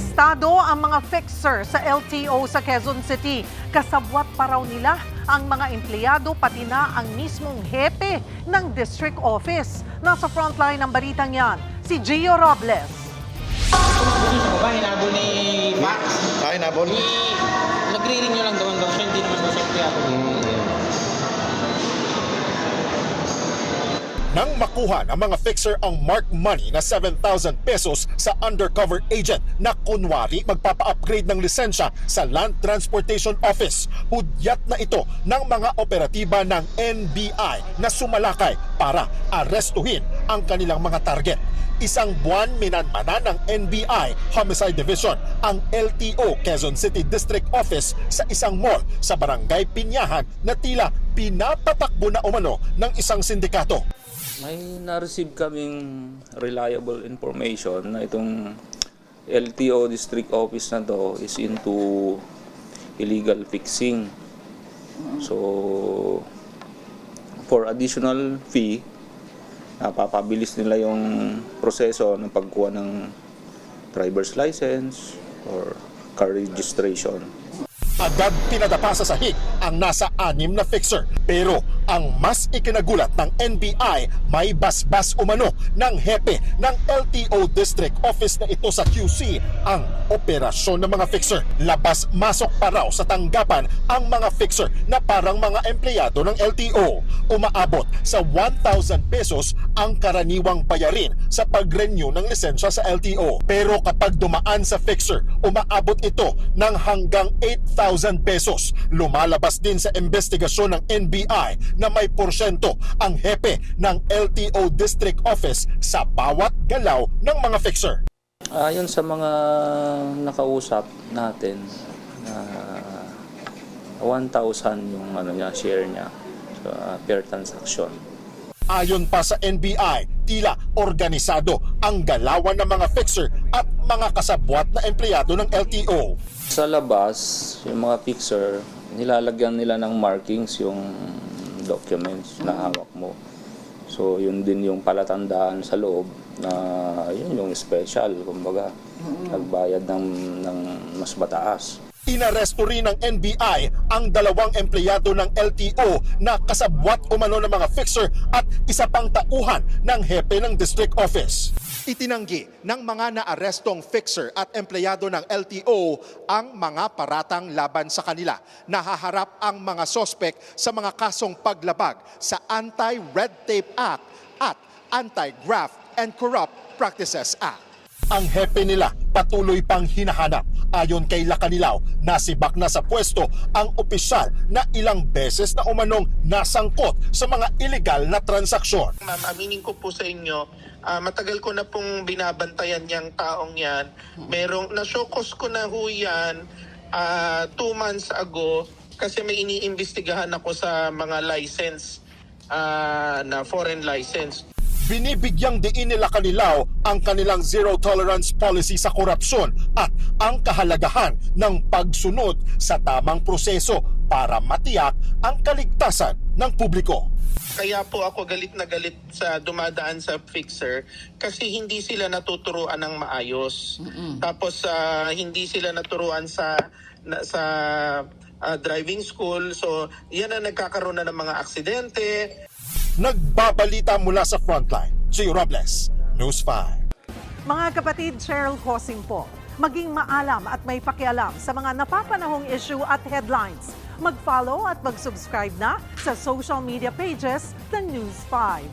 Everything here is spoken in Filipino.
Listado ang mga fixer sa LTO sa Quezon City. Kasabwat pa raw nila ang mga empleyado pati na ang mismong hepe ng district office. Nasa frontline ng balitang yan, si Gio Robles. Hinabol ni Max. Hinabol? Nagre-ring nyo lang daw siya, hindi naman daw siya empleyado. Nang makuha ng mga fixer ang marked money na 7,000 pesos sa undercover agent na kunwari magpapa-upgrade ng lisensya sa Land Transportation Office, hudyat na ito ng mga operatiba ng NBI na sumalakay para arestuhin ang kanilang mga target. Isang buwan minanmana ng NBI Homicide Division ang LTO Quezon City District Office sa isang mall sa Barangay Pinyahan na tila pinapatakbo na umano ng isang sindikato. May na-receive kaming reliable information na itong LTO District Office na to is into illegal fixing. So, for additional fee, napapabilis nila yung proseso ng pagkuha ng driver's license or car registration. Agad pinadapa sa sahig ang nasa 6 na fixer. Pero ang mas ikinagulat ng NBI, may basbas umano ng hepe ng LTO District Office na ito sa QC ang operasyon ng mga fixer. Labas-masok pa raw sa tanggapan ang mga fixer na parang mga empleyado ng LTO. Umaabot sa 1,000 pesos ang karaniwang bayarin sa pag-renew ng lisensya sa LTO. Pero kapag dumaan sa fixer, umaabot ito ng hanggang 8,000 pesos. Lumalabas din sa investigasyon ng NBI na may porsyento ang hepe ng LTO District Office sa bawat galaw ng mga fixer. Ayon sa mga nakausap natin, 1,000 yung share niya per transaction. Ayon pa sa NBI, tila organisado ang galawan ng mga fixer at mga kasabwat na empleyado ng LTO. Sa labas, yung mga fixer, nilalagyan nila ng markings yung documents na hawak mo. So, yun din yung palatandaan sa loob na yun yung special, kumbaga, nagbayad ng mas mataas. Inaresto rin ng NBI ang 2 empleyado ng LTO na kasabwat umano ng mga fixer at isa pang tauhan ng hepe ng district office. Itinanggi ng mga naarestong fixer at empleyado ng LTO ang mga paratang laban sa kanila. Nahaharap ang mga sospek sa mga kasong paglabag sa Anti-Red Tape Act at Anti-Graft and Corrupt Practices Act. Ang hepe nila patuloy pang hinahanap. Ayon kay Lacanilaw, nasibak na sa pwesto ang opisyal na ilang beses na umanong nasangkot sa mga illegal na transaksyon. Ma'am, aminin ko po sa inyo, matagal ko na pong binabantayan yung taong yan. Nasyokos ko na ho yan 2 months ago kasi may iniimbestigahan ako sa mga license na foreign license. Binibigyang diin nila Lacanilaw ang kanilang zero tolerance policy sa korupsyon at ang kahalagahan ng pagsunod sa tamang proseso para matiyak ang kaligtasan ng publiko. Kaya po ako galit na galit sa dumadaan sa fixer kasi hindi sila natuturuan ng maayos. Tapos hindi sila naturuan sa driving school. So yan ang nagkakaroon na ng mga aksidente. Nagbabalita mula sa frontline, Gio Robles, News 5. Mga kapatid, Cheryl Cosing po. Maging maalam at may pakialam sa mga napapanahong issue at headlines. Mag-follow at mag-subscribe na sa social media pages ng News 5.